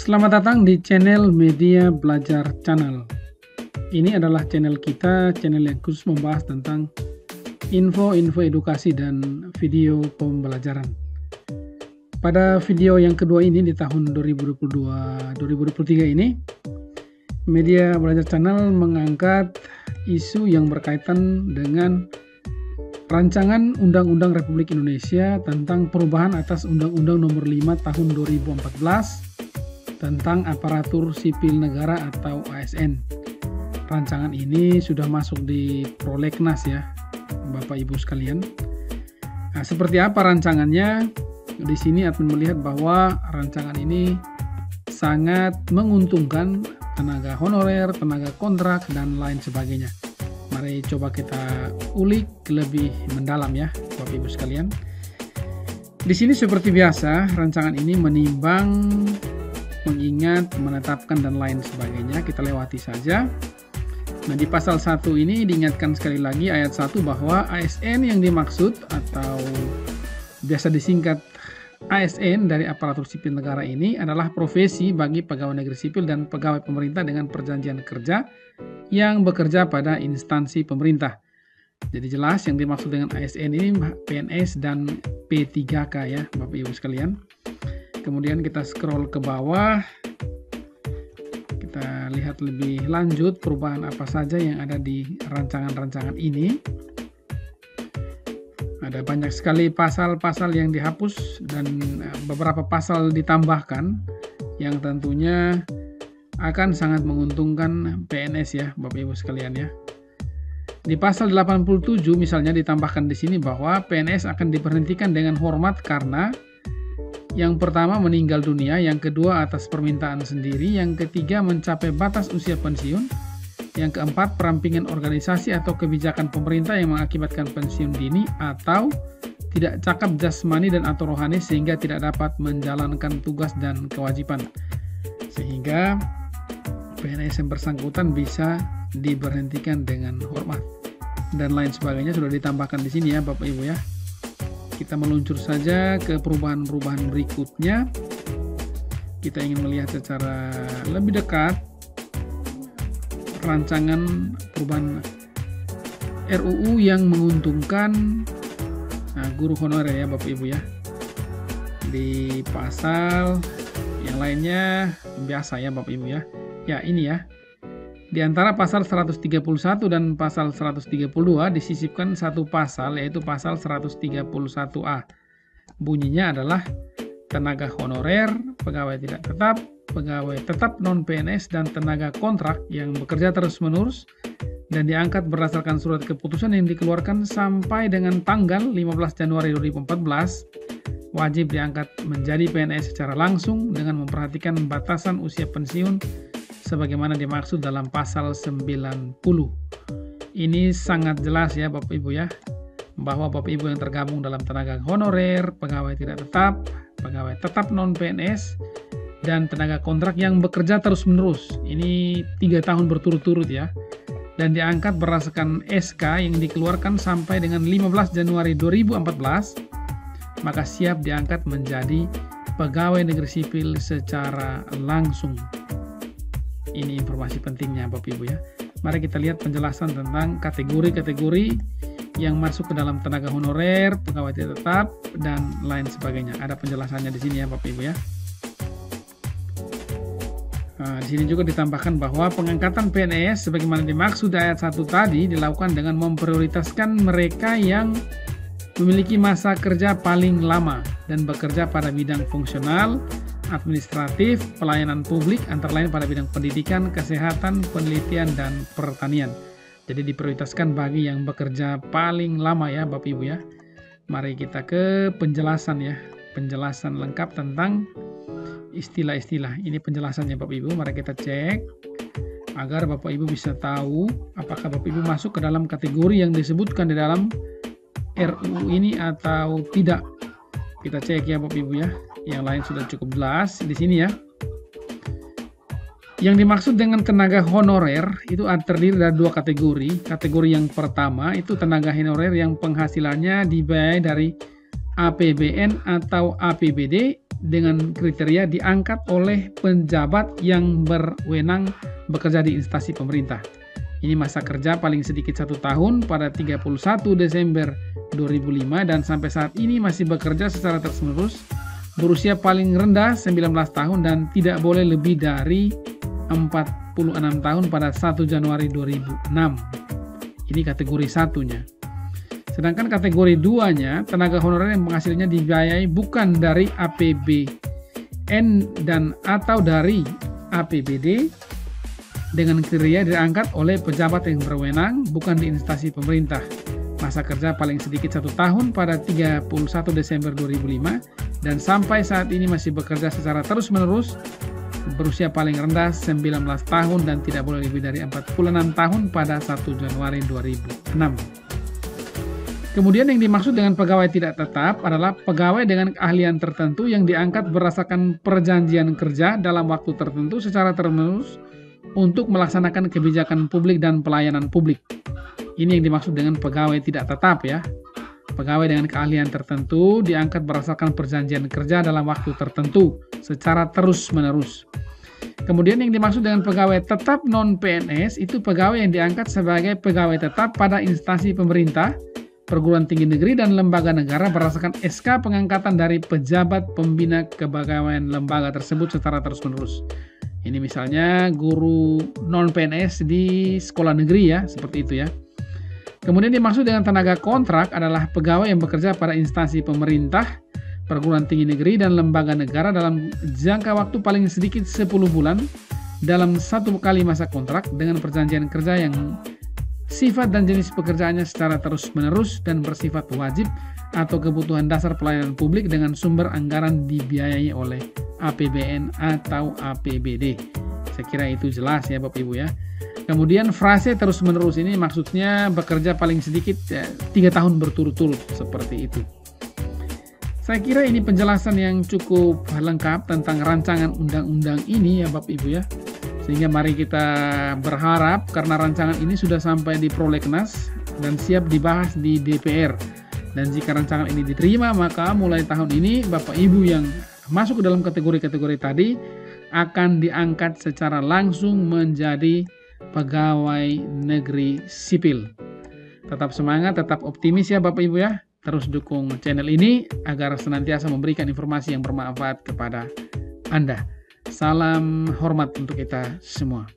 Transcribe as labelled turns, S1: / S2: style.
S1: Selamat datang di channel Media Belajar Channel. Ini adalah channel kita, channel yang khusus membahas tentang info-info edukasi dan video pembelajaran. Pada video yang kedua ini di tahun 2022-2023 ini, Media Belajar Channel mengangkat isu yang berkaitan dengan Rancangan Undang-Undang Republik Indonesia tentang perubahan atas Undang-Undang Nomor 5 Tahun 2014 tentang aparatur sipil negara atau ASN. Rancangan ini sudah masuk di prolegnas ya, Bapak Ibu sekalian. Nah, seperti apa rancangannya? Di sini admin melihat bahwa rancangan ini sangat menguntungkan tenaga honorer, tenaga kontrak, dan lain sebagainya. Mari coba kita ulik lebih mendalam ya, Bapak Ibu sekalian. Di sini seperti biasa, rancangan ini menimbang, mengingat, menetapkan, dan lain sebagainya. Kita lewati saja. Nah, di pasal 1 ini diingatkan sekali lagi ayat 1 bahwa ASN yang dimaksud atau biasa disingkat ASN dari aparatur sipil negara ini adalah profesi bagi pegawai negeri sipil dan pegawai pemerintah dengan perjanjian kerja yang bekerja pada instansi pemerintah. Jadi jelas yang dimaksud dengan ASN ini PNS dan P3K ya, Bapak Ibu sekalian. Kemudian kita scroll ke bawah, kita lihat lebih lanjut perubahan apa saja yang ada di rancangan-rancangan ini. Ada banyak sekali pasal-pasal yang dihapus dan beberapa pasal ditambahkan yang tentunya akan sangat menguntungkan PNS ya, Bapak Ibu sekalian ya. Di pasal 87 misalnya ditambahkan di sini bahwa PNS akan diberhentikan dengan hormat karena yang pertama meninggal dunia, yang kedua atas permintaan sendiri, yang ketiga mencapai batas usia pensiun, yang keempat perampingan organisasi atau kebijakan pemerintah yang mengakibatkan pensiun dini atau tidak cakap jasmani dan atau rohani sehingga tidak dapat menjalankan tugas dan kewajiban. Sehingga PNS yang bersangkutan bisa diberhentikan dengan hormat dan lain sebagainya sudah ditambahkan di sini ya, Bapak Ibu ya. Kita meluncur saja ke perubahan-perubahan berikutnya. Kita ingin melihat secara lebih dekat rancangan perubahan RUU yang menguntungkan guru honorer ya, Bapak Ibu ya. Di pasal yang lainnya biasa ya, Bapak Ibu ya. Ya, ini ya. Di antara pasal 131 dan pasal 132 disisipkan satu pasal, yaitu pasal 131A. Bunyinya adalah tenaga honorer, pegawai tidak tetap, pegawai tetap non-PNS, dan tenaga kontrak yang bekerja terus-menerus dan diangkat berdasarkan surat keputusan yang dikeluarkan sampai dengan tanggal 15 Januari 2014 wajib diangkat menjadi PNS secara langsung dengan memperhatikan batasan usia pensiun sebagaimana dimaksud dalam pasal 90. Ini sangat jelas ya Bapak Ibu ya, bahwa Bapak Ibu yang tergabung dalam tenaga honorer, pegawai tidak tetap, pegawai tetap non-PNS, dan tenaga kontrak yang bekerja terus-menerus, ini 3 tahun berturut-turut ya, dan diangkat berdasarkan SK yang dikeluarkan sampai dengan 15 Januari 2014, maka siap diangkat menjadi pegawai negeri sipil secara langsung. Ini informasi pentingnya Bapak Ibu ya. Mari kita lihat penjelasan tentang kategori-kategori yang masuk ke dalam tenaga honorer, pegawai tidak tetap, dan lain sebagainya. Ada penjelasannya di sini ya Bapak Ibu ya. Nah, di sini juga ditambahkan bahwa pengangkatan PNS sebagaimana dimaksud ayat 1 tadi dilakukan dengan memprioritaskan mereka yang memiliki masa kerja paling lama dan bekerja pada bidang fungsional, administratif, pelayanan publik, antara lain pada bidang pendidikan, kesehatan, penelitian, dan pertanian. Jadi diprioritaskan bagi yang bekerja paling lama ya Bapak Ibu ya. Mari kita ke penjelasan ya, penjelasan lengkap tentang istilah-istilah. Ini penjelasannya Bapak Ibu, mari kita cek agar Bapak Ibu bisa tahu apakah Bapak Ibu masuk ke dalam kategori yang disebutkan di dalam RUU ini atau tidak. Kita cek ya Bapak Ibu ya. Yang lain sudah cukup jelas di sini ya. Yang dimaksud dengan tenaga honorer itu terdiri dari 2 kategori. Kategori yang pertama itu tenaga honorer yang penghasilannya dibiayai dari APBN atau APBD dengan kriteria diangkat oleh pejabat yang berwenang bekerja di instansi pemerintah. Ini masa kerja paling sedikit 1 tahun pada 31 Desember 2005 dan sampai saat ini masih bekerja secara terus-menerus, berusia paling rendah 19 tahun dan tidak boleh lebih dari 46 tahun pada 1 Januari 2006. Ini kategori satunya. Sedangkan kategori 2-nya, tenaga honorer yang penghasilnya dibiayai bukan dari APBN dan atau dari APBD dengan kriteria diangkat oleh pejabat yang berwenang bukan di instansi pemerintah. Masa kerja paling sedikit 1 tahun pada 31 Desember 2005 dan sampai saat ini masih bekerja secara terus-menerus, berusia paling rendah 19 tahun dan tidak boleh lebih dari 46 tahun pada 1 Januari 2006. Kemudian yang dimaksud dengan pegawai tidak tetap adalah pegawai dengan keahlian tertentu yang diangkat berdasarkan perjanjian kerja dalam waktu tertentu secara terus-menerus untuk melaksanakan kebijakan publik dan pelayanan publik. Ini yang dimaksud dengan pegawai tidak tetap ya. Pegawai dengan keahlian tertentu diangkat berdasarkan perjanjian kerja dalam waktu tertentu secara terus-menerus. Kemudian yang dimaksud dengan pegawai tetap non-PNS itu pegawai yang diangkat sebagai pegawai tetap pada instansi pemerintah, perguruan tinggi negeri, dan lembaga negara berdasarkan SK pengangkatan dari pejabat pembina kepegawaian lembaga tersebut secara terus-menerus. Ini misalnya guru non-PNS di sekolah negeri ya, seperti itu ya. Kemudian dimaksud dengan tenaga kontrak adalah pegawai yang bekerja pada instansi pemerintah, perguruan tinggi negeri, dan lembaga negara dalam jangka waktu paling sedikit 10 bulan dalam 1 kali masa kontrak dengan perjanjian kerja yang sifat dan jenis pekerjaannya secara terus-menerus dan bersifat wajib atau kebutuhan dasar pelayanan publik dengan sumber anggaran dibiayai oleh APBN atau APBD. Saya kira itu jelas ya Bapak Ibu ya. Kemudian frase terus-menerus ini maksudnya bekerja paling sedikit 3 tahun berturut-turut seperti itu. Saya kira ini penjelasan yang cukup lengkap tentang rancangan undang-undang ini ya Bapak Ibu ya. Sehingga mari kita berharap karena rancangan ini sudah sampai di prolegnas dan siap dibahas di DPR. Dan jika rancangan ini diterima, maka mulai tahun ini Bapak Ibu yang masuk ke dalam kategori-kategori tadi akan diangkat secara langsung menjadi pegawai negeri sipil. Tetap semangat, tetap optimis ya Bapak Ibu ya. Terus dukung channel ini agar senantiasa memberikan informasi yang bermanfaat kepada Anda. Salam hormat untuk kita semua.